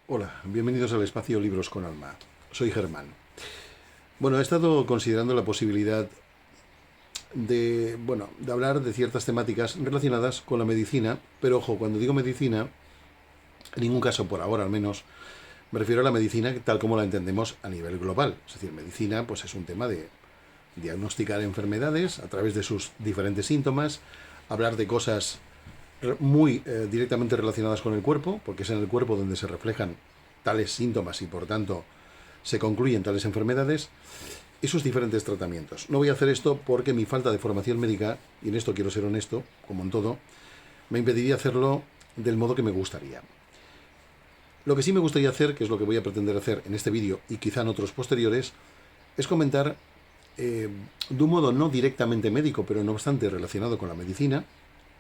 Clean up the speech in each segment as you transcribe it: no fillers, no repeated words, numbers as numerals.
Hola, bienvenidos al espacio Libros con Alma. Soy Germán. Bueno, he estado considerando la posibilidad de hablar de ciertas temáticas relacionadas con la medicina, pero ojo, cuando digo medicina, en ningún caso por ahora al menos, me refiero a la medicina tal como la entendemos a nivel global. Es decir, medicina pues es un tema de diagnosticar enfermedades a través de sus diferentes síntomas, hablar de cosas muy directamente relacionadas con el cuerpo, porque es en el cuerpo donde se reflejan tales síntomas y por tanto se concluyen tales enfermedades y sus diferentes tratamientos. No voy a hacer esto porque mi falta de formación médica, y en esto quiero ser honesto, como en todo, me impediría hacerlo del modo que me gustaría. Lo que sí me gustaría hacer, que es lo que voy a pretender hacer en este vídeo y quizá en otros posteriores, es comentar de un modo no directamente médico, pero no obstante relacionado con la medicina,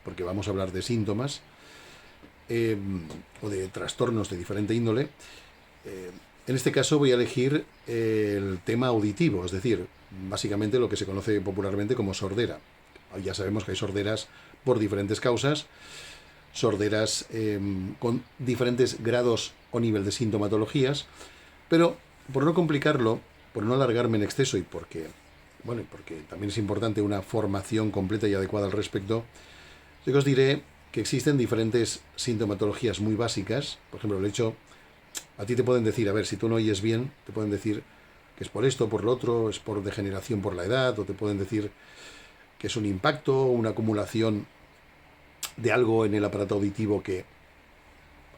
porque vamos a hablar de síntomas o de trastornos de diferente índole. En este caso voy a elegir el tema auditivo, es decir, básicamente lo que se conoce popularmente como sordera. Ya sabemos que hay sorderas por diferentes causas, sorderas con diferentes grados o nivel de sintomatologías, pero por no complicarlo, por no alargarme en exceso y porque también es importante una formación completa y adecuada al respecto, yo os diré que existen diferentes sintomatologías muy básicas. Por ejemplo, el hecho, a ti te pueden decir, a ver, si tú no oyes bien, te pueden decir que es por esto, por lo otro, es por degeneración por la edad, o te pueden decir que es un impacto, una acumulación de algo en el aparato auditivo que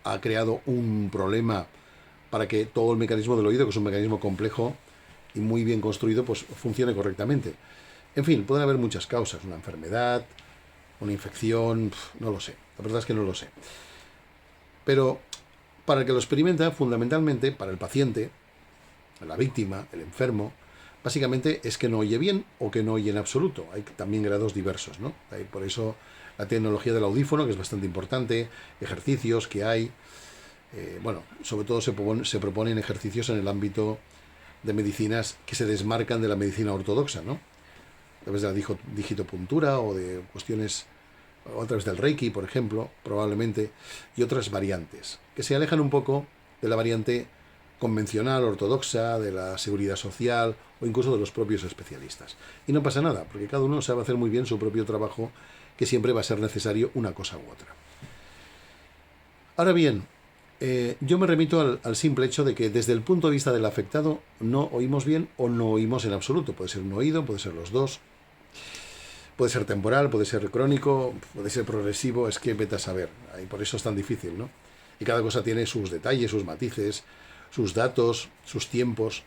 ha creado un problema para que todo el mecanismo del oído, que es un mecanismo complejo y muy bien construido, pues funcione correctamente. En fin, pueden haber muchas causas, una enfermedad, una infección, no lo sé, la verdad es que no lo sé. Pero para el que lo experimenta, fundamentalmente, para el paciente, la víctima, el enfermo, básicamente es que no oye bien o que no oye en absoluto. Hay también grados diversos, ¿no? Por eso la tecnología del audífono, que es bastante importante, ejercicios que hay. Sobre todo se proponen ejercicios en el ámbito de medicinas que se desmarcan de la medicina ortodoxa, ¿no? A través de la digitopuntura o de cuestiones, o a través del Reiki, por ejemplo, probablemente, y otras variantes, que se alejan un poco de la variante convencional, ortodoxa, de la seguridad social o incluso de los propios especialistas. Y no pasa nada, porque cada uno sabe hacer muy bien su propio trabajo, que siempre va a ser necesario una cosa u otra. Ahora bien, yo me remito al simple hecho de que desde el punto de vista del afectado no oímos bien o no oímos en absoluto. Puede ser un oído, puede ser los dos, puede ser temporal, puede ser crónico, puede ser progresivo, es que vete a saber. Y por eso es tan difícil, ¿no? Y cada cosa tiene sus detalles, sus matices, sus datos, sus tiempos.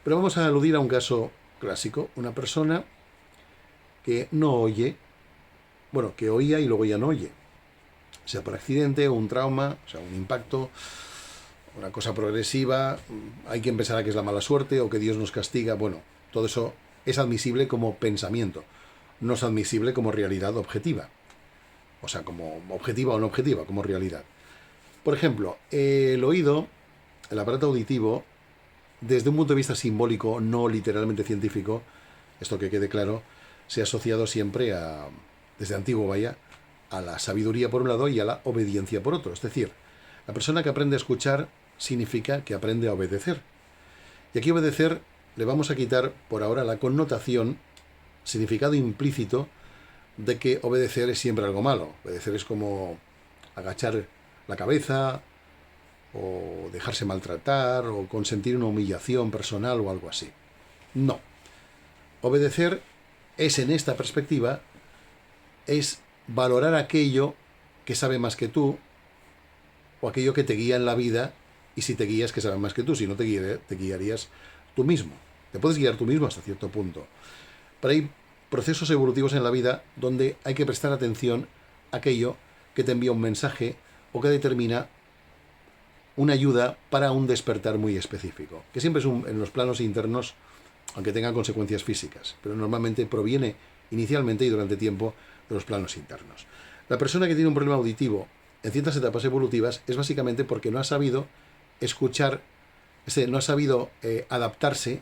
Pero vamos a aludir a un caso clásico, una persona que no oye, que oía y luego ya no oye, sea por accidente, un trauma, o sea, un impacto, una cosa progresiva, hay quien pensará que es la mala suerte o que Dios nos castiga. Bueno, todo eso es admisible como pensamiento, no es admisible como realidad objetiva. O sea, como objetiva o no objetiva, como realidad. Por ejemplo, el oído, el aparato auditivo, desde un punto de vista simbólico, no literalmente científico, esto que quede claro, se ha asociado siempre desde antiguo vaya, a la sabiduría por un lado y a la obediencia por otro. Es decir, la persona que aprende a escuchar significa que aprende a obedecer. Y aquí obedecer le vamos a quitar por ahora la connotación, significado implícito de que obedecer es siempre algo malo. Obedecer es como agachar la cabeza o dejarse maltratar o consentir una humillación personal o algo así. No. Obedecer es, en esta perspectiva, es valorar aquello que sabe más que tú o aquello que te guía en la vida, y si te guías que sabe más que tú, si no te guiarías tú mismo. Te puedes guiar tú mismo hasta cierto punto. Pero hay procesos evolutivos en la vida donde hay que prestar atención a aquello que te envía un mensaje o que determina una ayuda para un despertar muy específico, que siempre es en los planos internos, aunque tenga consecuencias físicas, pero normalmente proviene inicialmente y durante tiempo de los planos internos. La persona que tiene un problema auditivo en ciertas etapas evolutivas es básicamente porque no ha sabido escuchar, no ha sabido adaptarse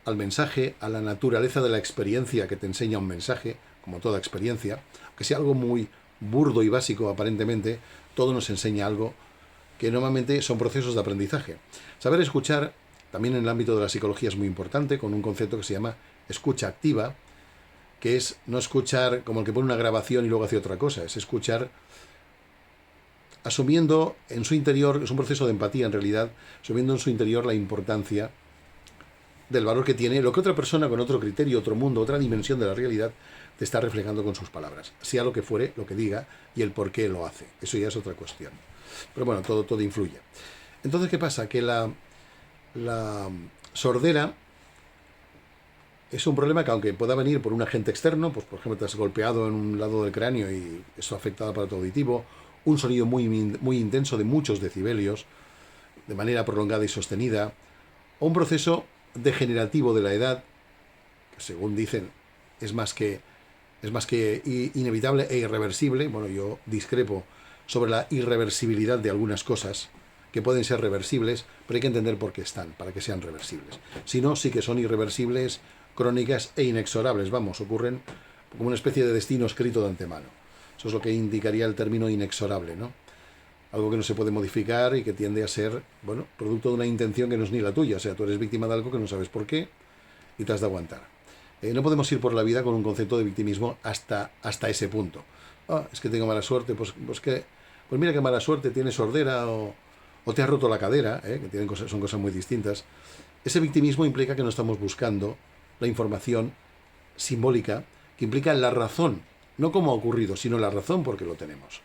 al mensaje, a la naturaleza de la experiencia que te enseña un mensaje, como toda experiencia, que sea algo muy burdo y básico aparentemente, todo nos enseña algo que normalmente son procesos de aprendizaje. Saber escuchar, también en el ámbito de la psicología, es muy importante, con un concepto que se llama escucha activa, que es no escuchar como el que pone una grabación y luego hace otra cosa, es escuchar asumiendo en su interior, es un proceso de empatía en realidad, asumiendo en su interior la importancia del valor que tiene lo que otra persona con otro criterio, otro mundo, otra dimensión de la realidad te está reflejando con sus palabras, sea lo que fuere, lo que diga y el por qué lo hace. Eso ya es otra cuestión. Pero bueno, todo influye. Entonces, ¿qué pasa? Que la sordera es un problema que, aunque pueda venir por un agente externo, pues por ejemplo te has golpeado en un lado del cráneo y eso afecta al aparato auditivo, un sonido muy intenso de muchos decibelios, de manera prolongada y sostenida, o un proceso degenerativo de la edad, que según dicen es más que inevitable e irreversible. Bueno, yo discrepo sobre la irreversibilidad de algunas cosas que pueden ser reversibles, pero hay que entender por qué están, para que sean reversibles. Si no, sí que son irreversibles, crónicas e inexorables. Vamos, ocurren como una especie de destino escrito de antemano. Eso es lo que indicaría el término inexorable, ¿no? Algo que no se puede modificar y que tiende a ser, bueno, producto de una intención que no es ni la tuya. O sea, tú eres víctima de algo que no sabes por qué y te has de aguantar. No podemos ir por la vida con un concepto de victimismo hasta ese punto. Es que tengo mala suerte, pues mira qué mala suerte, tienes sordera o te has roto la cadera, que son cosas muy distintas. Ese victimismo implica que no estamos buscando la información simbólica que implica la razón, no cómo ha ocurrido, sino la razón por qué lo tenemos.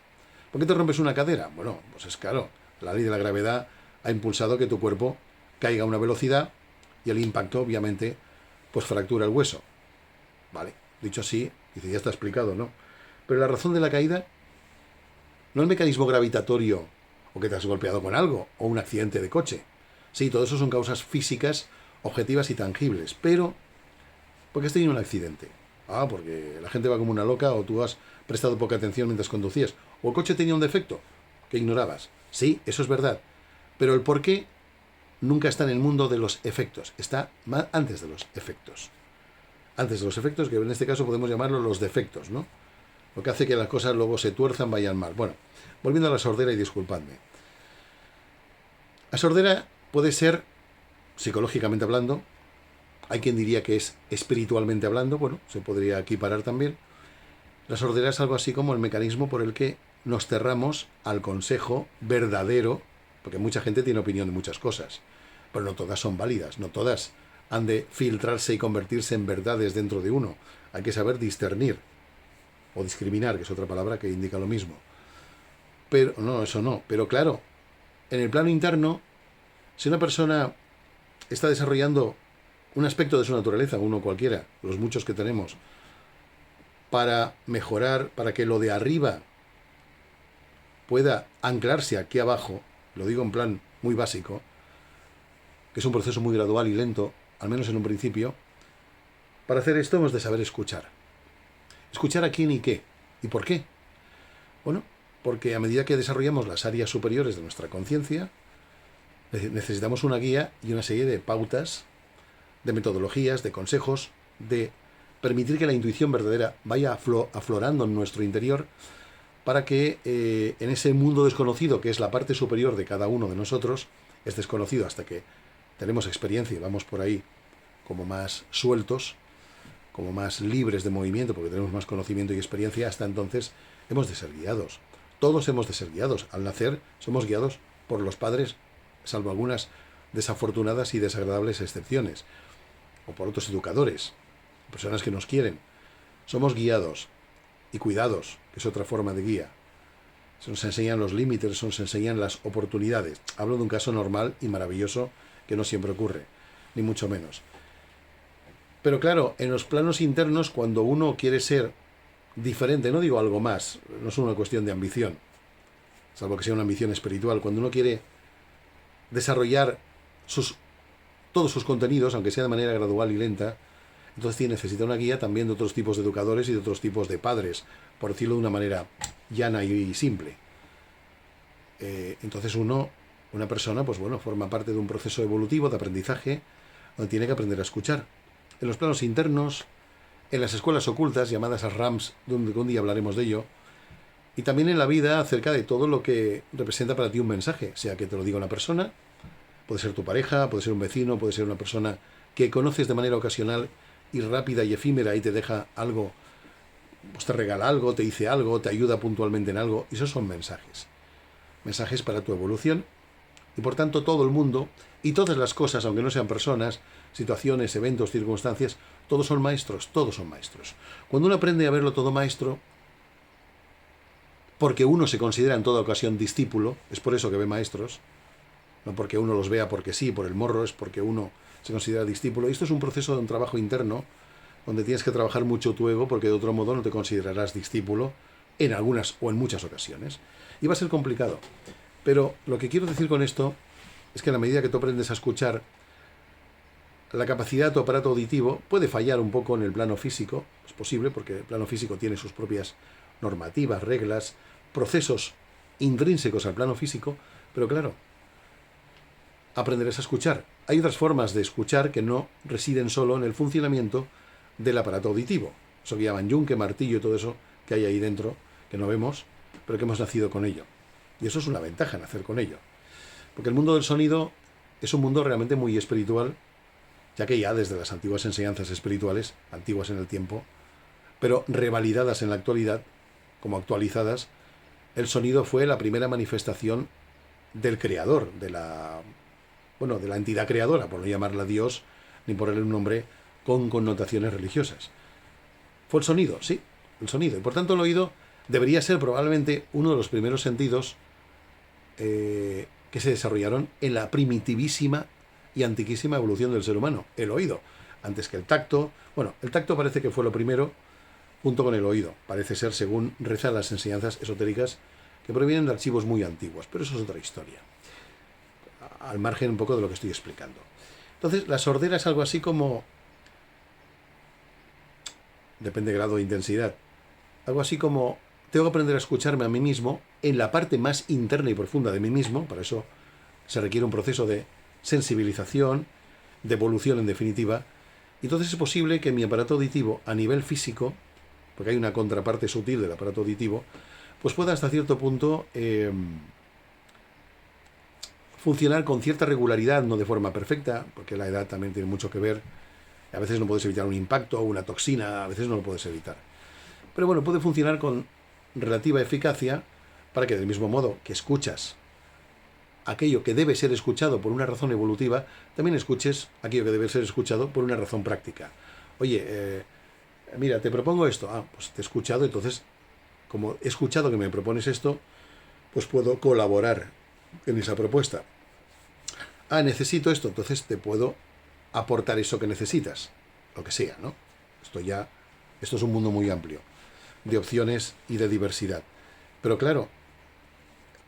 ¿Por qué te rompes una cadera? Bueno, pues es claro, la ley de la gravedad ha impulsado que tu cuerpo caiga a una velocidad y el impacto, obviamente, pues fractura el hueso. Vale, dicho así, dice, ya está explicado, ¿no? Pero la razón de la caída, no el mecanismo gravitatorio, o que te has golpeado con algo, o un accidente de coche. Sí, todo eso son causas físicas, objetivas y tangibles, pero ¿por qué has tenido un accidente? Porque la gente va como una loca, o tú has prestado poca atención mientras conducías, o el coche tenía un defecto que ignorabas. Sí, eso es verdad, pero el por qué nunca está en el mundo de los efectos, está antes de los efectos. Antes de los efectos, que en este caso podemos llamarlo los defectos, ¿no? Lo que hace que las cosas luego se tuerzan, vayan mal. Bueno, volviendo a la sordera y disculpadme. La sordera puede ser, psicológicamente hablando, hay quien diría que es espiritualmente hablando, bueno, se podría equiparar también. La sordera es algo así como el mecanismo por el que nos cerramos al consejo verdadero, porque mucha gente tiene opinión de muchas cosas, pero no todas son válidas, no todas han de filtrarse y convertirse en verdades dentro de uno. Hay que saber discernir, o discriminar, que es otra palabra que indica lo mismo. Pero no, eso no. Pero claro, en el plano interno, si una persona está desarrollando un aspecto de su naturaleza, uno cualquiera, los muchos que tenemos, para mejorar, para que lo de arriba pueda anclarse aquí abajo, lo digo en plan muy básico, que es un proceso muy gradual y lento, al menos en un principio, para hacer esto hemos de saber escuchar. ¿Escuchar a quién y qué? ¿Y por qué? Bueno, porque a medida que desarrollamos las áreas superiores de nuestra conciencia, necesitamos una guía y una serie de pautas, de metodologías, de consejos, de permitir que la intuición verdadera vaya aflorando en nuestro interior para que en ese mundo desconocido, que es la parte superior de cada uno de nosotros, es desconocido hasta que tenemos experiencia y vamos por ahí como más sueltos, como más libres de movimiento, porque tenemos más conocimiento y experiencia, hasta entonces hemos de ser guiados. Todos hemos de ser guiados. Al nacer somos guiados por los padres, salvo algunas desafortunadas y desagradables excepciones, o por otros educadores, personas que nos quieren. Somos guiados y cuidados, que es otra forma de guía. Se nos enseñan los límites, se nos enseñan las oportunidades. Hablo de un caso normal y maravilloso que no siempre ocurre, ni mucho menos. Pero claro, en los planos internos, cuando uno quiere ser diferente, no digo algo más, no es una cuestión de ambición, salvo que sea una ambición espiritual, cuando uno quiere desarrollar todos sus contenidos, aunque sea de manera gradual y lenta, entonces necesita una guía también de otros tipos de educadores y de otros tipos de padres, por decirlo de una manera llana y simple. Entonces una persona, pues bueno, forma parte de un proceso evolutivo de aprendizaje, donde tiene que aprender a escuchar. En los planos internos, en las escuelas ocultas, llamadas ASRAMs, donde un día hablaremos de ello, Y también en la vida acerca de todo lo que representa para ti un mensaje, sea que te lo diga una persona, puede ser tu pareja, puede ser un vecino, puede ser una persona que conoces de manera ocasional y rápida y efímera y te deja algo, pues te regala algo, te dice algo, te ayuda puntualmente en algo. Y esos son mensajes. Mensajes para tu evolución. Y por tanto todo el mundo y todas las cosas, aunque no sean personas, situaciones, eventos, circunstancias, todos son maestros, todos son maestros. Cuando uno aprende a verlo todo maestro, porque uno se considera en toda ocasión discípulo, es por eso que ve maestros, no porque uno los vea porque sí, por el morro, es porque uno se considera discípulo. Y esto es un proceso de un trabajo interno, donde tienes que trabajar mucho tu ego, porque de otro modo no te considerarás discípulo en algunas o en muchas ocasiones. Y va a ser complicado. Pero lo que quiero decir con esto es que a la medida que tú aprendes a escuchar, la capacidad de tu aparato auditivo puede fallar un poco en el plano físico, es posible, porque el plano físico tiene sus propias normativas, reglas, procesos intrínsecos al plano físico, pero claro, aprenderás a escuchar. Hay otras formas de escuchar que no residen solo en el funcionamiento del aparato auditivo. Eso que llaman yunque, martillo y todo eso que hay ahí dentro, que no vemos, pero que hemos nacido con ello. Y eso es una ventaja, nacer con ello. Porque el mundo del sonido es un mundo realmente muy espiritual, ya que ya desde las antiguas enseñanzas espirituales, antiguas en el tiempo, pero revalidadas en la actualidad, como actualizadas, el sonido fue la primera manifestación del creador, de la entidad creadora, por no llamarla Dios, ni ponerle un nombre con connotaciones religiosas. Fue el sonido, sí, el sonido. Y por tanto el oído debería ser probablemente uno de los primeros sentidos que se desarrollaron en la primitivísima y antiquísima evolución del ser humano, el oído, antes que el tacto. Bueno, el tacto parece que fue lo primero, junto con el oído. Parece ser, según rezan las enseñanzas esotéricas, que provienen de archivos muy antiguos, pero eso es otra historia, al margen un poco de lo que estoy explicando. Entonces, la sordera es algo así como, depende del grado de intensidad, algo así como, tengo que aprender a escucharme a mí mismo en la parte más interna y profunda de mí mismo. Para eso se requiere un proceso de sensibilización, de evolución en definitiva. Y entonces es posible que mi aparato auditivo a nivel físico, porque hay una contraparte sutil del aparato auditivo, pues pueda hasta cierto punto funcionar con cierta regularidad, no de forma perfecta, porque la edad también tiene mucho que ver. A veces no puedes evitar un impacto o una toxina, a veces no lo puedes evitar. Pero bueno, puede funcionar con relativa eficacia para que del mismo modo que escuchas aquello que debe ser escuchado por una razón evolutiva, también escuches aquello que debe ser escuchado por una razón práctica. Oye, mira, te propongo esto. Pues te he escuchado, entonces, como he escuchado que me propones esto, pues puedo colaborar en esa propuesta. Necesito esto, entonces te puedo aportar eso que necesitas, lo que sea, ¿no? Esto es un mundo muy amplio, de opciones y de diversidad. Pero claro,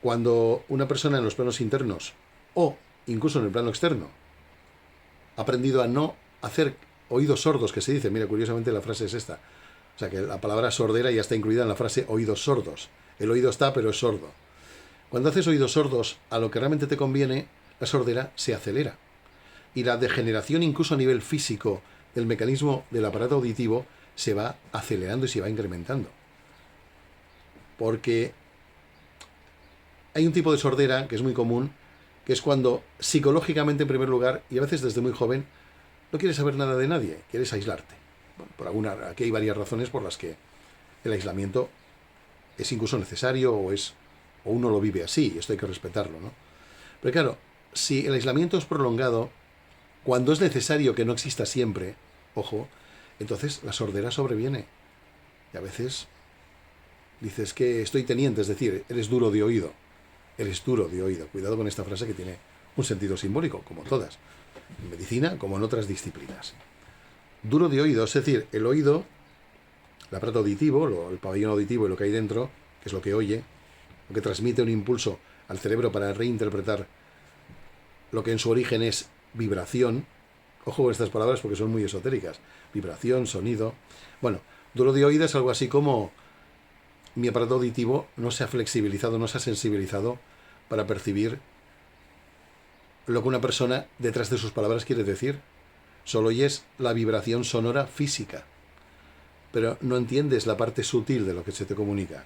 cuando una persona en los planos internos, o incluso en el plano externo, ha aprendido a no hacer oídos sordos, que se dice, mira, curiosamente la frase es esta, o sea que la palabra sordera ya está incluida en la frase oídos sordos. El oído está, pero es sordo. Cuando haces oídos sordos a lo que realmente te conviene, la sordera se acelera. Y la degeneración, incluso a nivel físico, del mecanismo del aparato auditivo, se va acelerando y se va incrementando. Porque hay un tipo de sordera que es muy común, que es cuando psicológicamente, en primer lugar, y a veces desde muy joven, no quieres saber nada de nadie, quieres aislarte. Bueno, aquí hay varias razones por las que el aislamiento es incluso necesario o uno lo vive así, y esto hay que respetarlo, ¿no? Pero claro, si el aislamiento es prolongado, cuando es necesario que no exista siempre, ojo, entonces la sordera sobreviene. Y a veces dices que estoy teniente, es decir, eres duro de oído. Eres duro de oído. Cuidado con esta frase que tiene un sentido simbólico, como todas. En medicina, como en otras disciplinas. Duro de oído, es decir, el oído, el aparato auditivo, el pabellón auditivo y lo que hay dentro, que es lo que oye, lo que transmite un impulso al cerebro para reinterpretar lo que en su origen es vibración. Ojo con estas palabras porque son muy esotéricas. Vibración, sonido. Bueno, duro de oído es algo así como mi aparato auditivo no se ha flexibilizado, no se ha sensibilizado para percibir lo que una persona detrás de sus palabras quiere decir. Solo oyes la vibración sonora física, pero no entiendes la parte sutil de lo que se te comunica.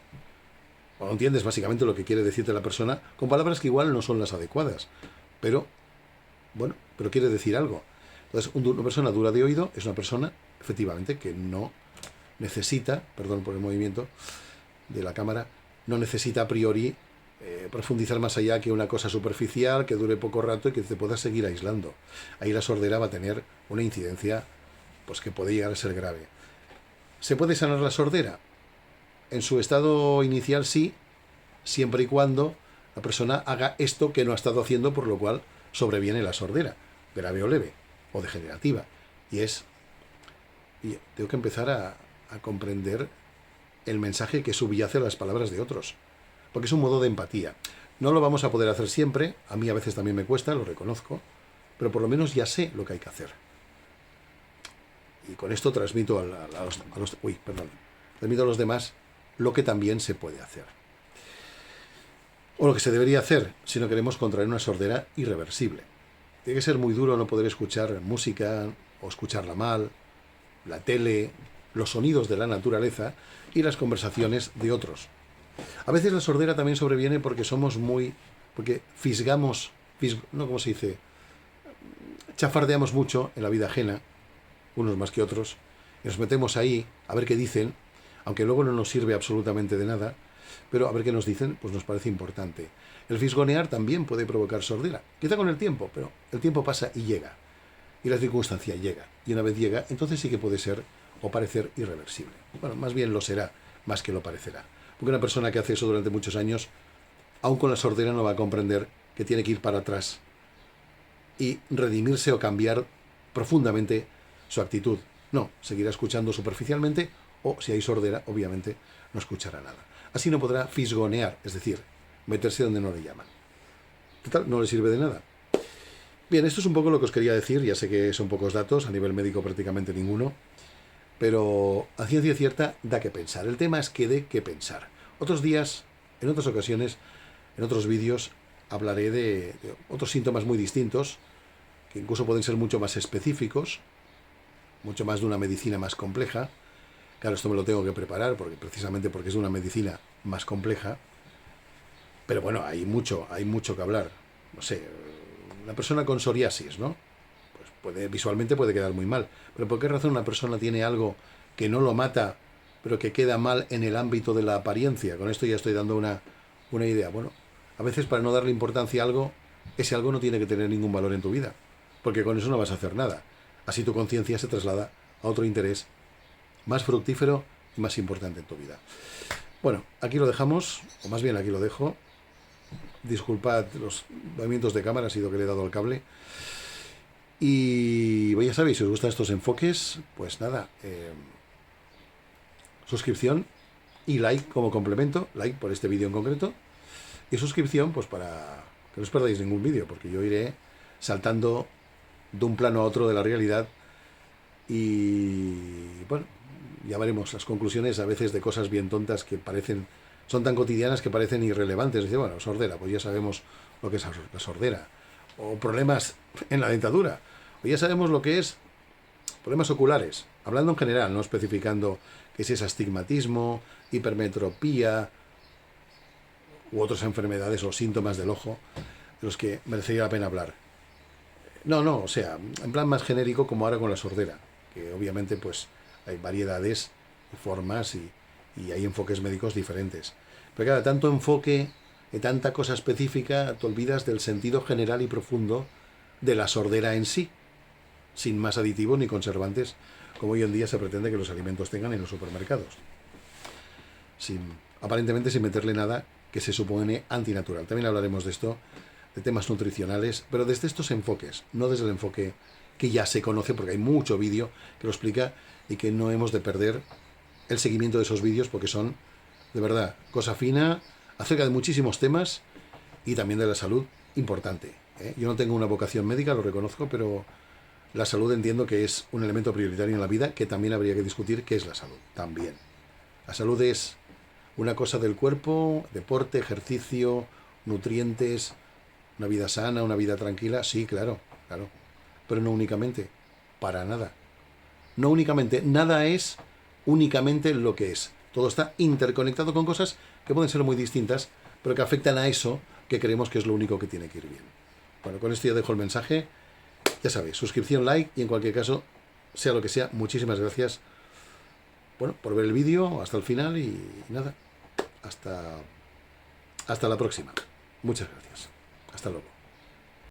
o no entiendes básicamente lo que quiere decirte la persona con palabras que igual no son las adecuadas, pero, bueno, pero quiere decir algo. Entonces, una persona dura de oído es una persona, efectivamente, que no necesita, perdón por el movimiento de la cámara, no necesita a priori profundizar más allá que una cosa superficial, que dure poco rato y que te pueda seguir aislando. Ahí la sordera va a tener una incidencia pues que puede llegar a ser grave. ¿Se puede sanar la sordera? En su estado inicial sí, siempre y cuando la persona haga esto que no ha estado haciendo, por lo cual sobreviene la sordera, grave o leve, o degenerativa. Y tengo que empezar a comprender el mensaje que subyace a las palabras de otros, porque es un modo de empatía. No lo vamos a poder hacer siempre, a mí a veces también me cuesta, lo reconozco, pero por lo menos ya sé lo que hay que hacer. Y con esto transmito transmito a los demás lo que también se puede hacer. O lo que se debería hacer si no queremos contraer una sordera irreversible. Tiene que ser muy duro no poder escuchar música o escucharla mal, la tele, los sonidos de la naturaleza y las conversaciones de otros. A veces la sordera también sobreviene porque porque fisgamos, no, ¿cómo se dice? Chafardeamos mucho en la vida ajena, unos más que otros, y nos metemos ahí a ver qué dicen, aunque luego no nos sirve absolutamente de nada, pero a ver qué nos dicen, pues nos parece importante. El fisgonear también puede provocar sordera, quizá con el tiempo, pero el tiempo pasa y llega, y la circunstancia llega, y una vez llega, entonces sí que puede ser o parecer irreversible. Bueno, más bien lo será, más que lo parecerá. Porque una persona que hace eso durante muchos años, aun con la sordera, no va a comprender que tiene que ir para atrás y redimirse o cambiar profundamente su actitud. No, seguirá escuchando superficialmente o, si hay sordera, obviamente no escuchará nada. Así no podrá fisgonear, es decir, meterse donde no le llaman. ¿Qué tal? No le sirve de nada. Bien, esto es un poco lo que os quería decir. Ya sé que son pocos datos, a nivel médico prácticamente ninguno, pero a ciencia cierta da que pensar. El tema es que dé que pensar. Otros días, en otras ocasiones, en otros vídeos, hablaré de otros síntomas muy distintos, que incluso pueden ser mucho más específicos, mucho más de una medicina más compleja. Claro, esto me lo tengo que preparar, precisamente porque es una medicina más compleja. Pero bueno, hay mucho que hablar. No sé, una persona con psoriasis, ¿no? Visualmente puede quedar muy mal. Pero ¿por qué razón una persona tiene algo que no lo mata, pero que queda mal en el ámbito de la apariencia? Con esto ya estoy dando una idea. Bueno, a veces para no darle importancia a algo, ese algo no tiene que tener ningún valor en tu vida, porque con eso no vas a hacer nada. Así tu conciencia se traslada a otro interés más fructífero y más importante en tu vida. Bueno, aquí lo dejamos, o más bien aquí lo dejo. Disculpad los movimientos de cámara, ha sido que le he dado al cable. Y ya sabéis, si os gustan estos enfoques, pues nada, suscripción y like como complemento, like por este vídeo en concreto, y suscripción pues para que no os perdáis ningún vídeo, porque yo iré saltando de un plano a otro de la realidad y bueno, ya veremos las conclusiones a veces de cosas bien tontas que son tan cotidianas que parecen irrelevantes. Dice, bueno, sordera, pues ya sabemos lo que es la sordera. O problemas en la dentadura. O ya sabemos lo que es problemas oculares. Hablando en general, no especificando que si es astigmatismo, hipermetropía u otras enfermedades o síntomas del ojo de los que merecería la pena hablar. No, o sea, en plan más genérico como ahora con la sordera, que obviamente pues hay variedades, formas y hay enfoques médicos diferentes. Pero claro, tanto enfoque y tanta cosa específica, te olvidas del sentido general y profundo de la sordera en sí, sin más aditivos ni conservantes, como hoy en día se pretende que los alimentos tengan en los supermercados. Aparentemente sin meterle nada que se supone antinatural. También hablaremos de esto, de temas nutricionales, pero desde estos enfoques, no desde el enfoque que ya se conoce, porque hay mucho vídeo que lo explica y que no hemos de perder el seguimiento de esos vídeos porque son, de verdad, cosa fina, acerca de muchísimos temas y también de la salud importante. Yo no tengo una vocación médica, lo reconozco, pero la salud entiendo que es un elemento prioritario en la vida que también habría que discutir qué es la salud, también. La salud es una cosa del cuerpo, deporte, ejercicio, nutrientes, una vida sana, una vida tranquila, sí, claro, pero no únicamente, para nada. No únicamente, nada es únicamente lo que es. Todo está interconectado con cosas que pueden ser muy distintas, pero que afectan a eso que creemos que es lo único que tiene que ir bien. Bueno, con esto ya dejo el mensaje. Ya sabéis, suscripción, like y en cualquier caso, sea lo que sea, muchísimas gracias, bueno, por ver el vídeo hasta el final y nada, hasta la próxima. Muchas gracias. Hasta luego.